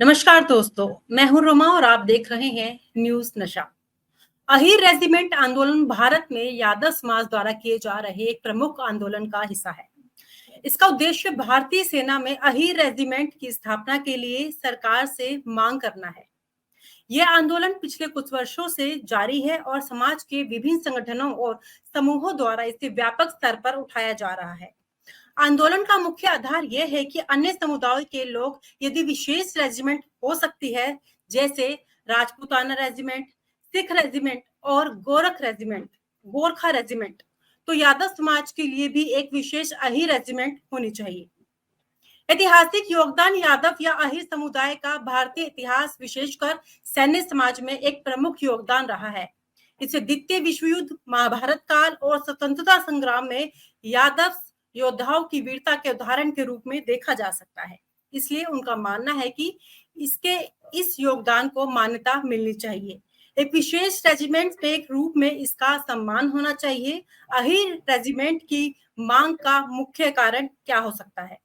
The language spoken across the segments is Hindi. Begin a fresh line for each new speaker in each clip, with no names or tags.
नमस्कार दोस्तों, मैं हूं रोमा और आप देख रहे हैं न्यूज नशा। अहीर रेजिमेंट आंदोलन भारत में यादव समाज द्वारा किए जा रहे एक प्रमुख आंदोलन का हिस्सा है। इसका उद्देश्य भारतीय सेना में अहीर रेजिमेंट की स्थापना के लिए सरकार से मांग करना है। यह आंदोलन पिछले कुछ वर्षों से जारी है और समाज के विभिन्न संगठनों और समूहों द्वारा इसे व्यापक स्तर पर उठाया जा रहा है। आंदोलन का मुख्य आधार यह है कि अन्य समुदायों के लोग यदि विशेष रेजिमेंट हो सकती है, जैसे राजपूताना रेजिमेंट, सिख रेजिमेंट और गोरखा रेजिमेंट, तो यादव समाज के लिए भी एक विशेष अहीर रेजिमेंट होनी चाहिए। ऐतिहासिक योगदान यादव या अहीर समुदाय का भारतीय इतिहास विशेषकर सैन्य समाज में एक प्रमुख योगदान रहा है। इसे द्वितीय विश्व युद्ध, महाभारत काल और स्वतंत्रता संग्राम में यादव योद्धाओं की वीरता के उदाहरण के रूप में देखा जा सकता है। इसलिए उनका मानना है कि इस योगदान को मान्यता मिलनी चाहिए। एक विशेष रेजिमेंट के रूप में इसका सम्मान होना चाहिए। अहीर रेजिमेंट की मांग का मुख्य कारण क्या हो सकता है?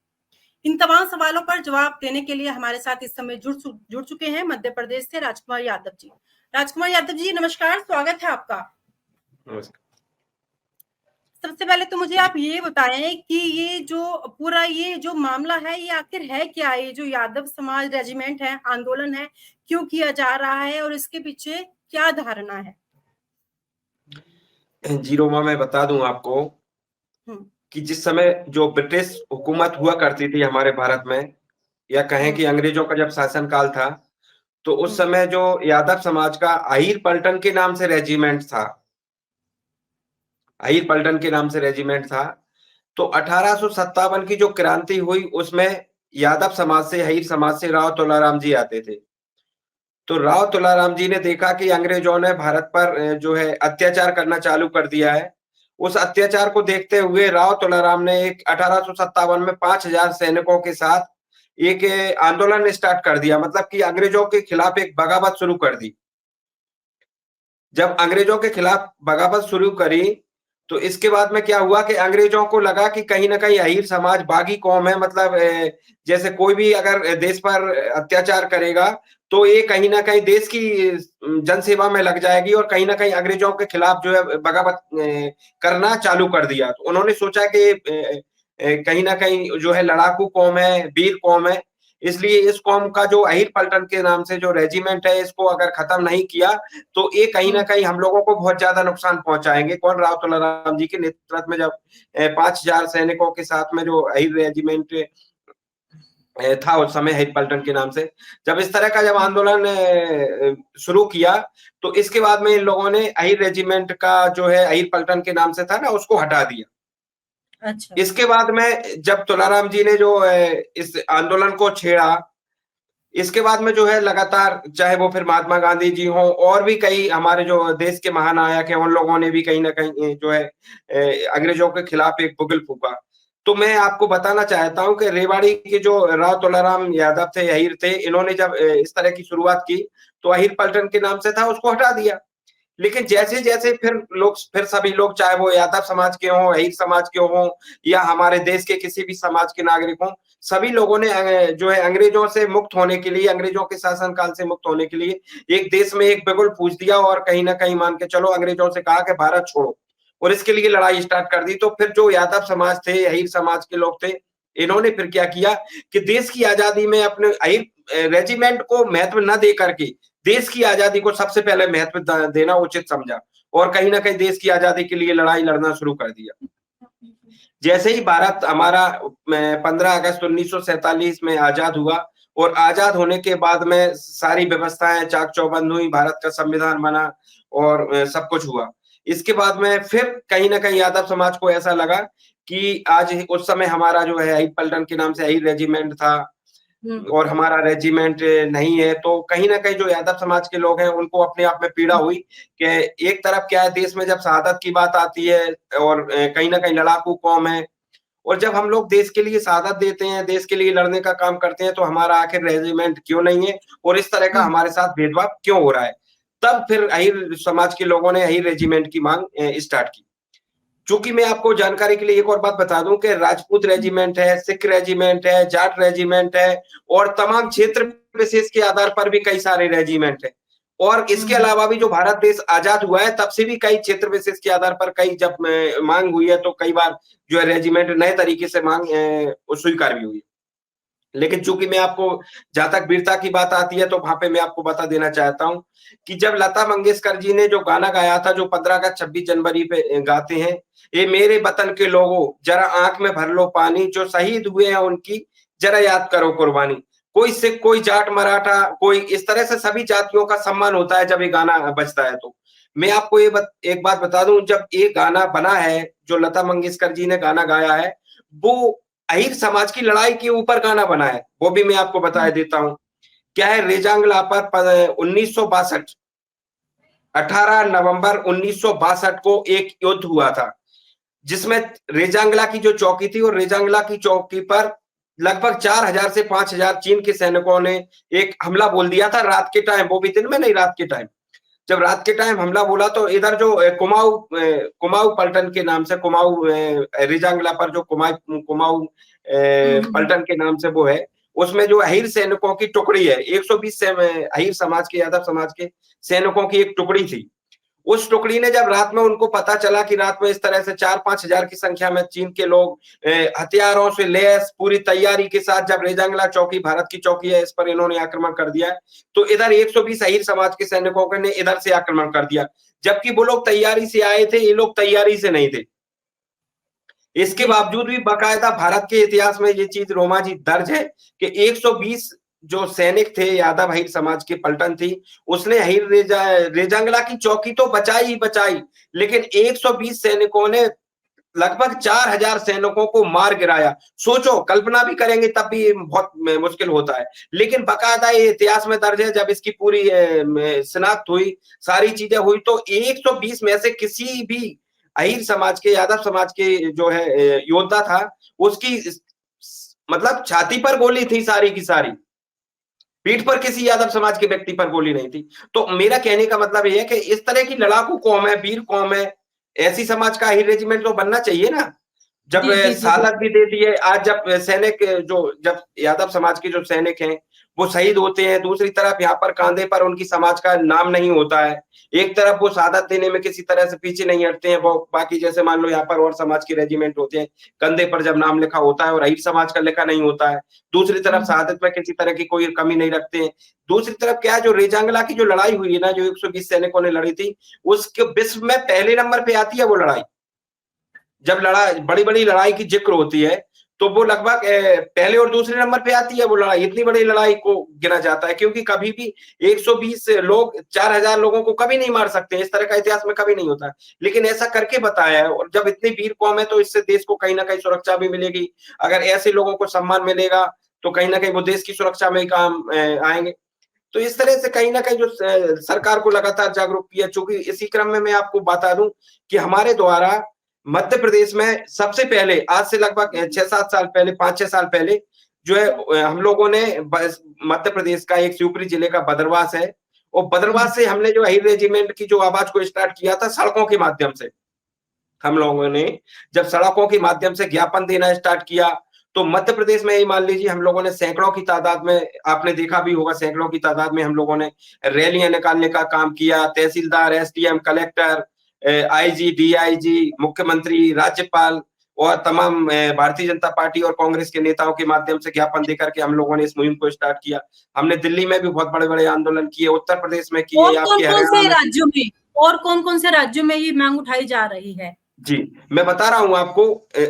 इन तमाम सवालों पर जवाब देने के लिए हमारे साथ इस समय जुड़ चुके हैं मध्य प्रदेश से राजकुमार यादव जी। राजकुमार यादव जी, नमस्कार, स्वागत है आपका।
नमस्कार।
सबसे पहले तो मुझे आप ये बताएं कि ये जो मामला है, ये आखिर है क्या? ये जो यादव समाज रेजिमेंट है, आंदोलन है, क्यों किया जा रहा है और इसके पीछे क्या धारणा है?
जी रोमा, मैं बता दूं आपको कि जिस समय जो ब्रिटिश हुकूमत हुआ करती थी हमारे भारत में, या कहें कि अंग्रेजों का जब शासनकाल था, तो उस समय जो यादव समाज का अहीर पलटन के नाम से रेजिमेंट था, अहीर पलटन के नाम से रेजिमेंट था। तो 1857 की जो क्रांति हुई, उसमें यादव समाज से, अहीर समाज से राव तुलाराम जी आते थे। तो राव तुलाराम जी ने देखा कि अंग्रेजों ने भारत पर जो है अत्याचार करना चालू कर दिया है। उस अत्याचार को देखते हुए राव तुलाराम ने एक 1857 में 5000 सैनिकों के साथ एक आंदोलन स्टार्ट कर दिया, मतलब कि अंग्रेजों के खिलाफ एक बगावत शुरू कर दी। जब अंग्रेजों के खिलाफ बगावत शुरू करी, तो इसके बाद में क्या हुआ कि अंग्रेजों को लगा कि कहीं न कहीं अहीर समाज बागी कौम है, मतलब जैसे कोई भी अगर देश पर अत्याचार करेगा, तो ये कहीं न कहीं देश की जनसेवा में लग जाएगी और कहीं न कहीं अंग्रेजों के खिलाफ जो है बगावत करना चालू कर दिया। तो उन्होंने सोचा कि कहीं न कहीं जो है लड़ाकू कौम है, वीर कौम है, इसलिए इस कौम का जो अहीर पलटन के नाम से जो रेजिमेंट है, इसको अगर खत्म नहीं किया, तो ये कहीं न कहीं हम लोगों को बहुत ज़्यादा नुकसान पहुँचाएँगे। कौन? राव तुलाराम जी के नेतृत्व में जब 5000 सैनिकों के साथ में जो अहीर रेजिमेंट था उस समय, अहीर पलटन के नाम से, जब इस तरह का आंदोलन शुरू किया, तो इसके बाद में इन लोगों ने अहीर रेजिमेंट का जो है अहीर पलटन के नाम से था ना, उसको हटा दिया।
अच्छा।
इसके बाद में जब तुलाराम जी ने जो इस आंदोलन को छेड़ा, इसके बाद में जो है लगातार, चाहे वो फिर महात्मा गांधी जी हों और भी कई हमारे जो देश के महानायक हैं, उन लोगों ने भी कहीं न कहीं जो है अंग्रेजों के खिलाफ एक बुगल फूँका। तो मैं आपको बताना चाहता हूँ कि रेवाड़ी के जो राव तुलाराम यादव थे, अहीर थे, इन्होंने जब इस तरह की शुरुआत की, तो अहीर पलटन के नाम से था, उसको हटा दिया। लेकिन जैसे-जैसे फिर सभी लोग, चाहे वो यादव समाज के हों, अहीर समाज के हों या हमारे देश के किसी भी समाज के नागरिक हों, सभी लोगों ने जो है अंग्रेजों से मुक्त होने के लिए, अंग्रेजों के शासन काल से मुक्त होने के लिए एक देश में एक बिगुल फूँक दिया और कहीं न कहीं मान के चलो अंग्रेजों से कहा कि भारत छोड़ो, और इसके लिए लड़ाई स्टार्ट कर दी। तो फिर जो यादव समाज थे, अहीर समाज के लोग थे, इन्होंने फिर क्या किया कि देश की आज़ादी में अपने अहीर रेजिमेंट को महत्व न दे करके देश की आज़ादी को सबसे पहले महत्व देना उचित समझा और कहीं न कहीं देश की आज़ादी के लिए लड़ाई लड़ना शुरू कर दिया। जैसे ही भारत हमारा 15 अगस्त 1947 में आज़ाद हुआ और आज़ाद होने के बाद में सारी व्यवस्थाएँ चाक-चौबंद हुई, भारत का संविधान बना और सब कुछ हुआ। इसके बाद में फिर कहीं न कहीं यादव समाज को ऐसा लगा कि आज उस समय हमारा जो है अहीर पलटन के नाम से अहीर रेजिमेंट था और हमारा रेजिमेंट नहीं है, तो कहीं न कहीं जो यादव समाज के लोग हैं, उनको अपने आप में पीड़ा हुई कि एक तरफ क्या है, देश में जब शहादत की बात आती है और कहीं न कहीं लड़ाकू कौम है, और जब हम लोग देश के लिए शहादत देते हैं, देश के लिए लड़ने का काम करते हैं, तो हमारा आखिर रेजिमेंट क्यों नहीं है और इस तरह का हमारे साथ भेदभाव क्यों हो रहा है? तब फिर अहीर समाज के लोगों ने अहीर रेजिमेंट की माँग स्टार्ट की। चूंकि मैं आपको जानकारी के लिए एक और बात बता दूं कि राजपूत रेजिमेंट है, सिख रेजिमेंट है, जाट रेजिमेंट है और तमाम क्षेत्र विशेष के आधार पर भी कई सारे रेजिमेंट है। और इसके अलावा भी जो भारत देश आजाद हुआ है तब से भी कई क्षेत्र विशेष के आधार पर कई जब मांग हुई है तो कई बार जो है रेजिमेंट नए तरीके से मांग स्वीकार भी हुई है। लेकिन चूंकि मैं आपको जहां तक वीरता की बात आती है तो वहां पे मैं आपको बता देना चाहता हूं कि जब लता मंगेशकर जी ने जो गाना गाया था जो 15 अगस्त 26 जनवरी पे गाते हैं, ये मेरे वतन के लोगों जरा आंख में भर लो पानी, जो शहीद हुए हैं उनकी जरा याद करो कुर्बानी। कोई सिख, कोई जाट, मराठा, कोई इस तरह से सभी जातियों का सम्मान होता है जब ये गाना बजता है। तो मैं आपको एक बात बता दूं, जब ये गाना बना है जो लता मंगेशकर जी ने गाना गाया है, वो अहिर समाज की लड़ाई के ऊपर गाना बना है, वो भी मैं आपको बता देता हूं। क्या है, रेजांगला पर 1962 18 नवंबर 1962 को एक युद्ध हुआ था जिसमें रेजांगला की जो चौकी थी और रेजांगला की चौकी पर लगभग 4000 से 5000 चीन के सैनिकों ने एक हमला बोल दिया था रात के टाइम, वो भी दिन में नहीं, रात के टाइम। जब रात के टाइम हमला बोला तो इधर जो कुमाऊं कुमाऊं पलटन के नाम से कुमाऊं रेजांगला पर जो कुमाऊं पलटन के नाम से वो है, उसमें जो अहिर सैनिकों की टुकड़ी है 120 से अहिर समाज के, यादव समाज के सैनिकों की एक टुकड़ी थी। उस टुकड़ी ने जब रात में उनको पता चला कि रात में इस तरह से 4-5 हजार की संख्या में चीन के लोग हथियारों से लैस पूरी तैयारी के साथ जब रेजांगला चौकी भारत की चौकी है इस पर इन्होंने आक्रमण कर दिया, तो इधर 120 अहीर समाज के सैनिकों ने इधर से आक्रमण कर दिया, जबकि वो लोग तैयारी से आए थे, ये लोग तैयारी से नहीं थे। इसके बावजूद भी बाकायदा भारत के इतिहास में ये चीज रोमा जी दर्ज है कि 120 जो सैनिक थे यादव अहीर समाज की पलटन थी, उसने अहीर रेजांगला की चौकी तो बचाई ही बचाई, लेकिन 120 सैनिकों ने लगभग 4000 सैनिकों को मार गिराया। सोचो, कल्पना भी करेंगे तब भी बहुत मुश्किल होता है, लेकिन बाकायदा ये इतिहास में दर्ज है। जब इसकी पूरी शिनाख्त हुई, सारी चीजें हुई, तो 120 में से किसी भी अहीर समाज के, यादव समाज के जो है योद्धा था, उसकी मतलब छाती पर गोली थी सारी की सारी, पीठ पर किसी यादव समाज के व्यक्ति पर गोली नहीं थी। तो मेरा कहने का मतलब ये है कि इस तरह की लड़ाकू कौम है, वीर कौम है, ऐसी समाज का अहीर रेजिमेंट तो बनना चाहिए ना। जब
जी जी जी
शहादत भी दे दी है, आज जब सैनिक जो जब यादव समाज के जो सैनिक हैं वो शहीद होते हैं, दूसरी तरफ यहाँ पर कांधे पर उनकी समाज का नाम नहीं होता है। एक तरफ वो शहादत देने में किसी तरह से पीछे नहीं हटते हैं, वो बाकी जैसे मान लो यहाँ पर और समाज के रेजिमेंट होते हैं, कंधे पर जब नाम लिखा होता है और अहीर समाज का लिखा नहीं होता है। दूसरी तरफ शहादत में किसी तरह की कोई कमी नहीं रखते हैं। दूसरी तरफ क्या है, जो रेजांगला की जो लड़ाई हुई है ना, जो 120 सैनिकों ने लड़ी थी, उसके विश्व में पहले नंबर पे आती है वो लड़ाई। जब बड़ी बड़ी लड़ाई की जिक्र होती है तो वो लगभग पहले और दूसरे नंबर पे आती है वो लड़ाई। इतनी बड़ी लड़ाई को गिना जाता है क्योंकि कभी भी 120 लोग 4000 लोगों को कभी नहीं मार सकते, इस तरह का इतिहास में कभी नहीं होता है, लेकिन ऐसा करके बताया है। और जब इतनी वीर कौम है तो इससे देश को कहीं ना कहीं सुरक्षा भी मिलेगी। अगर ऐसे लोगों को सम्मान मिलेगा तो कहीं ना कहीं वो देश की सुरक्षा में ही काम आएंगे। तो इस तरह से कहीं ना कहीं जो सरकार को लगातार जागरूक किया। चूंकि इसी क्रम में मैं आपको बता दूं कि हमारे द्वारा मध्य प्रदेश में सबसे पहले आज से लगभग 6-7 साल पहले, 5-6 साल पहले जो है हम लोगों ने मध्य प्रदेश का एक शिवपुरी जिले का बदरवास है, और बदरवास से हमने जो अहीर रेजिमेंट की जो आवाज को स्टार्ट किया था सड़कों के माध्यम से। हम लोगों ने जब सड़कों के माध्यम से ज्ञापन देना स्टार्ट किया तो मध्य प्रदेश में ही मान लीजिए हम लोगों ने सैकड़ों की तादाद में, आपने देखा भी होगा, सैकड़ों की तादाद में हम लोगों ने रैलियां निकालने का काम किया। तहसीलदार, एसडीएम, कलेक्टर, आईजी, डीआईजी, मुख्यमंत्री, राज्यपाल और तमाम भारतीय जनता पार्टी और कांग्रेस के नेताओं के माध्यम से ज्ञापन देकर के हम लोगों ने इस मुहिम को स्टार्ट किया। हमने दिल्ली में भी बहुत बड़े बड़े आंदोलन किए, उत्तर प्रदेश में किए,
और
आपके हरियाणा में।
राज्यों में, और कौन कौन से राज्यों में ये मांग उठाई जा रही है?
जी, मैं बता रहा हूं आपको,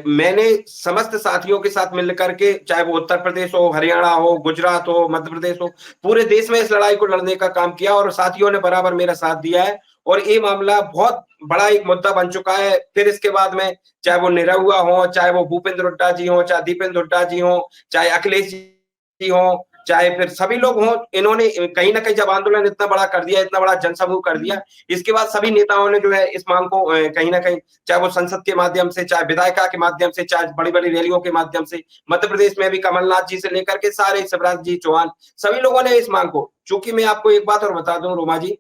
मैंने समस्त साथियों के साथ मिलकर के, चाहे वो उत्तर प्रदेश हो, हरियाणा हो, गुजरात हो, मध्य प्रदेश हो, पूरे देश में इस लड़ाई को लड़ने का काम किया और साथियों ने बराबर मेरा साथ दिया है। और ये मामला बहुत बड़ा एक मुद्दा बन चुका है। फिर इसके बाद में चाहे वो निरहुआ हो, चाहे वो भूपेंद्र हुड्डा जी हो, चाहे दीपेंद्र हुड्डा जी हो, चाहे अखिलेश जी हो, चाहे फिर सभी लोग हों, इन्होंने कहीं ना कहीं जब आंदोलन इतना बड़ा कर दिया, इतना बड़ा जनसमूह कर दिया, इसके बाद सभी नेताओं ने जो है इस मांग को कहीं ना कहीं, चाहे वो संसद के माध्यम से, चाहे विधायिका के माध्यम से, चाहे बड़ी बड़ी रैलियों के माध्यम से, मध्य प्रदेश में भी कमलनाथ जी से लेकर के सारे शिवराज जी चौहान, सभी लोगों ने इस मांग को, चूंकि मैं आपको एक बात और बता दूं रोमा जी,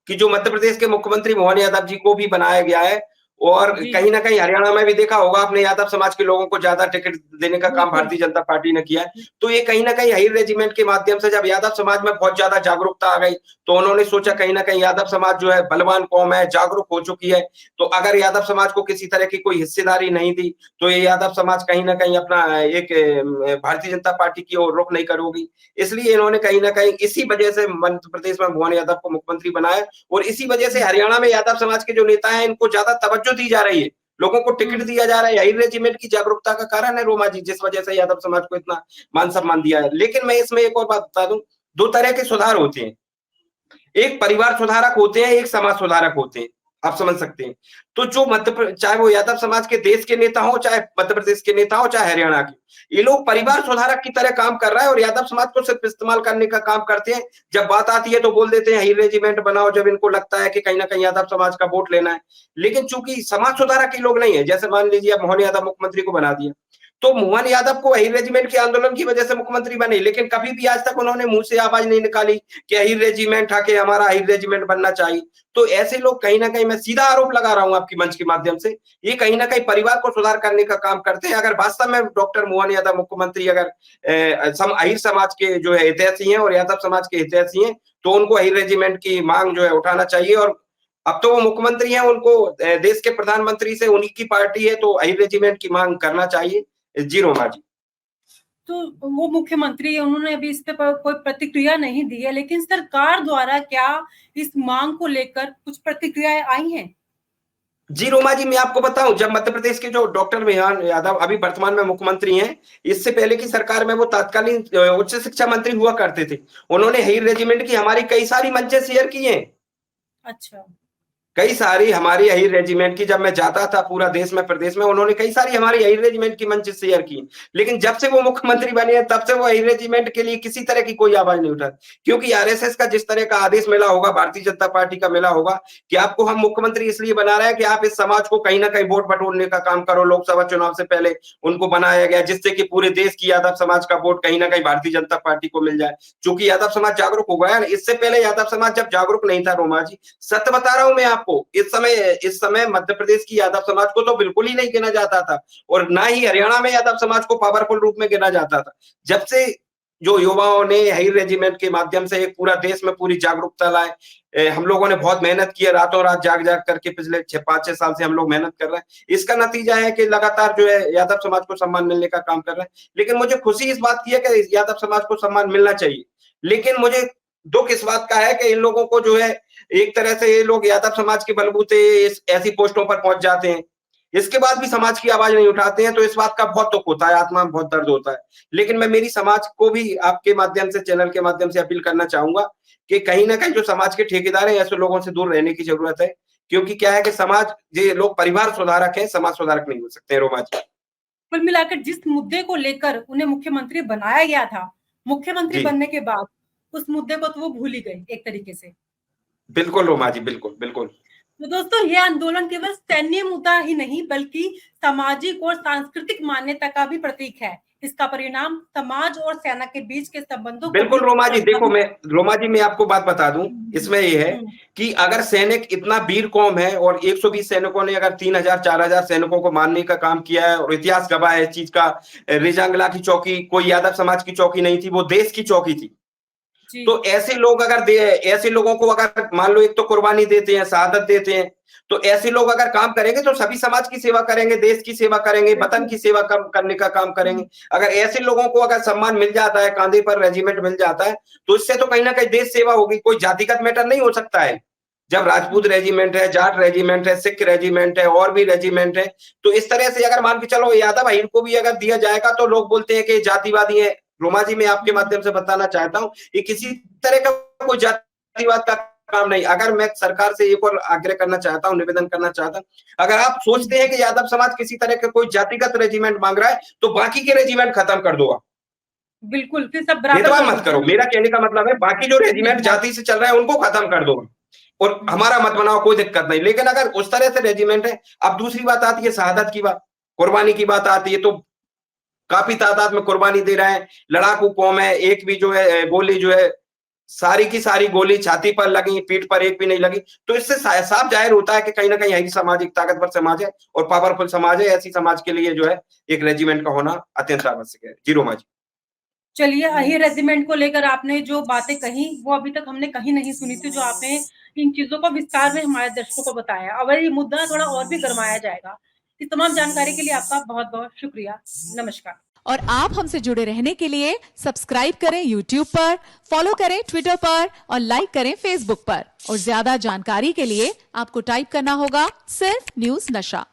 कि जो मध्य प्रदेश के मुख्यमंत्री मोहन यादव जी को भी बनाया गया है, और
जी,
कहीं ना कहीं हरियाणा में भी देखा होगा आपने, यादव समाज के लोगों को ज्यादा टिकट देने का काम
बिल्कुल।
भारतीय जनता पार्टी ने किया है। तो ये कहीं ना कहीं अहीर रेजिमेंट के माध्यम से जब यादव समाज में बहुत ज्यादा जागरूकता आ गई, तो उन्होंने सोचा कहीं ना कहीं यादव समाज जो है बलवान कौम है, जागरूक हो चुकी है, तो अगर यादव समाज को किसी तरह की कोई हिस्सेदारी नहीं दी, तो ये यादव समाज कहीं ना कहीं अपना एक भारतीय जनता पार्टी की ओर रुख नहीं करोगी। इसलिए इन्होंने कहीं ना कहीं इसी वजह से मध्य प्रदेश में मोहन यादव को मुख्यमंत्री बनाया, और इसी वजह से हरियाणा में यादव समाज के जो नेता हैं इनको ज्यादा तवज्जो दी जा रही है, लोगों को टिकट दिया जा रहा है। अहीर रेजिमेंट की जागरूकता का कारण है रोमा जी, जिस वजह से यादव समाज को इतना मान सम्मान दिया है। लेकिन मैं इसमें एक और बात बता दूं, दो तरह के सुधार होते हैं, एक परिवार सुधारक होते हैं, एक समाज सुधारक होते हैं, आप समझ सकते हैं। तो जो चाहे वो यादव समाज के देश के नेता हो, चाहे मध्य प्रदेश के नेता हो, चाहे हरियाणा के, ये लोग परिवार सुधारक की तरह काम कर रहा है और यादव समाज को सिर्फ इस्तेमाल करने का काम करते हैं। जब बात आती है तो बोल देते हैं अहीर रेजिमेंट बनाओ, जब इनको लगता है कि कहीं ना कहीं यादव समाज का वोट लेना है। लेकिन चूंकि समाज सुधारक ही लोग नहीं है, जैसे मान लीजिए अब मोहन यादव मुख्यमंत्री को बना दिया, तो मोहन यादव को अहीर रेजिमेंट के आंदोलन की वजह से मुख्यमंत्री बने, लेकिन कभी भी आज तक उन्होंने मुंह से आवाज नहीं निकाली कि अहीर रेजिमेंट आके हमारा अहीर रेजिमेंट बनना चाहिए। तो ऐसे लोग कहीं ना कहीं, मैं सीधा आरोप लगा रहा हूं आपकी मंच के माध्यम से, ये कहीं ना कहीं परिवार को सुधार करने का काम करते हैं। अगर वास्तव में डॉक्टर मोहन यादव मुख्यमंत्री अगर अहीर समाज के जो है हितैषी हैं और यादव समाज के हितैषी हैं, तो उनको अहीर रेजिमेंट की मांग जो है उठाना चाहिए। और अब तो वो मुख्यमंत्री हैं, उनको देश के प्रधानमंत्री से उन्हीं की पार्टी है, तो अहीर रेजिमेंट की मांग करना चाहिए। जी रोमा जी।
तो वो मुख्यमंत्री है, उन्होंने अभी इस पे कोई प्रतिक्रिया नहीं दी है, लेकिन सरकार द्वारा क्या इस मांग को लेकर कुछ प्रतिक्रियाएं आई हैं?
जी रोमा जी, मैं आपको बताऊं, जब मध्य प्रदेश के जो डॉक्टर मोहन यादव अभी वर्तमान में मुख्यमंत्री हैं, इससे पहले की सरकार में वो तत्कालीन उच्च शिक्षा मंत्री हुआ करते थे। उन्होंने अहीर रेजिमेंट की हमारी कई सारी मंचें शेयर की हैं।
अच्छा।
कई सारी हमारी अहीर रेजिमेंट की, जब मैं जाता था पूरा देश में प्रदेश में, उन्होंने कई सारी हमारी अहीर रेजिमेंट की मंच शेयर की। लेकिन जब से वो मुख्यमंत्री बने हैं, तब से वो अहीर रेजिमेंट के लिए किसी तरह की कोई आवाज नहीं उठा, क्योंकि आरएसएस का जिस तरह का आदेश मिला होगा, भारतीय जनता पार्टी का मिला होगा कि आपको हम मुख्यमंत्री इसलिए बना रहे हैं कि आप इस समाज को कहीं ना कहीं वोट बटोरने का काम करो। लोकसभा चुनाव से पहले उनको बनाया गया, जिससे कि पूरे देश की यादव समाज का वोट कहीं ना कहीं भारतीय जनता पार्टी को मिल जाए। चूंकि यादव समाज जागरूक हो गया, इससे पहले यादव समाज जब जागरूक नहीं था रोमा जी, सत्य बता रहा हूं मैं आपको, इस समय मध्य प्रदेश की यादव समाज को तो बिल्कुल ही नहीं गिना जाता था, और ना ही हरियाणा में यादव समाज को पावरफुल रूप में गिना जाता था। जब से जो युवाओं ने अहीर रेजिमेंट के माध्यम से एक पूरा देश में पूरी जागरूकता लाए, हम लोगों ने बहुत मेहनत की है, रातों रात जाग जाग करके पिछले 5-6 साल से हम लोग मेहनत कर रहे हैं। इसका नतीजा है कि लगातार जो है यादव समाज को सम्मान मिलने का काम कर रहे हैं। लेकिन मुझे खुशी इस बात की है कि यादव समाज को सम्मान मिलना चाहिए, लेकिन मुझे दुख इस बात का है कि इन लोगों को जो है, एक तरह से ये लोग यादव समाज के बलबूते ऐसी पोस्टों पर पहुंच जाते हैं, इसके बाद भी समाज की आवाज नहीं उठाते हैं, तो इस बात का बहुत दुख होता है, आत्मा में बहुत दर्द होता है। लेकिन मैं मेरी समाज को भी आपके माध्यम से, चैनल के माध्यम से अपील करना चाहूंगा कि कहीं ना कहीं जो समाज के ठेकेदार हैं, ऐसे लोगों से दूर रहने की जरूरत है, क्योंकि क्या है कि समाज, ये लोग परिवार सुधारक हैं, समाज सुधारक नहीं हो सकते रोमा जी।
कुल मिलाकर जिस मुद्दे को लेकर उन्हें मुख्यमंत्री बनाया गया था, मुख्यमंत्री
जी
बनने के बाद उस मुद्दे को तो वो भूल ही गए एक तरीके से।
बिल्कुल रोमा जी, बिल्कुल बिल्कुल।
तो दोस्तों, ये आंदोलन केवल सैन्य मुद्दा ही नहीं बल्कि सामाजिक और सांस्कृतिक मान्यता का भी प्रतीक है। इसका परिणाम समाज और सेना के बीच के संबंधों को
बिल्कुल
भी
रोमा जी, देखो
प्रभावित।
रोमा जी, मैं आपको बात बता दूं, इसमें ये है
हम्म,
कि अगर सैनिक इतना वीर कौम है और 120 सैनिकों ने अगर 3000-4000 सैनिकों को मारने का काम किया है, और इतिहास गवाह है इस चीज का, रेजांगला की चौकी कोई यादव समाज की चौकी नहीं थी, वो देश की चौकी थी।
जी
तो ऐसे लोग अगर ऐसे लोगों को अगर मान लो, एक तो कुर्बानी देते हैं, शहादत देते हैं, तो ऐसे लोग अगर काम करेंगे तो सभी समाज की सेवा करेंगे, देश की सेवा करेंगे, वतन
बिल्कुल।
की सेवा करने का काम करेंगे। अगर ऐसे लोगों को अगर सम्मान मिल जाता है, कांधे पर रेजिमेंट मिल जाता है, तो इससे तो कहीं ना कहीं देश सेवा होगी, कोई जातिगत मैटर नहीं हो सकता है। जब राजपूत रेजिमेंट है, जाट रेजिमेंट है, सिख रेजिमेंट है, और भी रेजिमेंट है, तो इस तरह से अगर मान के चलो यादव अहीर को भी अगर दिया जाएगा, तो लोग बोलते हैं कि जातिवादी है। रोमा जी, मैं आपके माध्यम से बताना चाहता हूँ, ये किसी तरह का कोई जातिवाद का काम नहीं। अगर मैं सरकार से एक और आग्रह करना चाहता हूँ, निवेदन करना चाहता हूँ, अगर आप सोचते हैं कि यादव समाज किसी तरह का कोई जातिगत रेजिमेंट मांग रहा है, तो बाकी के रेजिमेंट खत्म कर दो आप,
बिल्कुल, फिर सब बराबर
भेदभाव
कर
मत
दो
करो।
सब।
मेरा कहने का मतलब है, बाकी जो रेजिमेंट जाति से चल रहा है उनको खत्म कर दो, और हमारा मत बनाओ, कोई दिक्कत नहीं। लेकिन अगर उस तरह से रेजिमेंट है, अब दूसरी बात आती है शहादत की बात, कुर्बानी की बात आती है, तो काफी तादाद में कुर्बानी दे रहे हैं, लड़ाकू कौम है, एक भी जो है गोली जो है सारी की सारी गोली छाती पर लगी, पीठ पर एक भी नहीं लगी। तो इससे साफ जाहिर होता है कि कहीं ना कहीं यही समाज एक ताकतवर समाज है और पावरफुल समाज है। ऐसी समाज के लिए जो है एक रेजिमेंट का होना अत्यंत आवश्यक है। जी रोमा जी।
चलिए, अहीर रेजिमेंट को लेकर आपने जो बातें कही वो अभी तक हमने कहीं नहीं सुनी थी, जो आपने इन चीजों को विस्तार में हमारे दर्शकों को बताया। अब ये मुद्दा थोड़ा और भी गरमाया जाएगा। इस तमाम जानकारी के लिए आपका बहुत बहुत शुक्रिया। नमस्कार।
और आप हमसे जुड़े रहने के लिए सब्सक्राइब करें YouTube पर, फॉलो करें Twitter पर और लाइक करें Facebook पर। और ज्यादा जानकारी के लिए आपको टाइप करना होगा सिर्फ न्यूज नशा।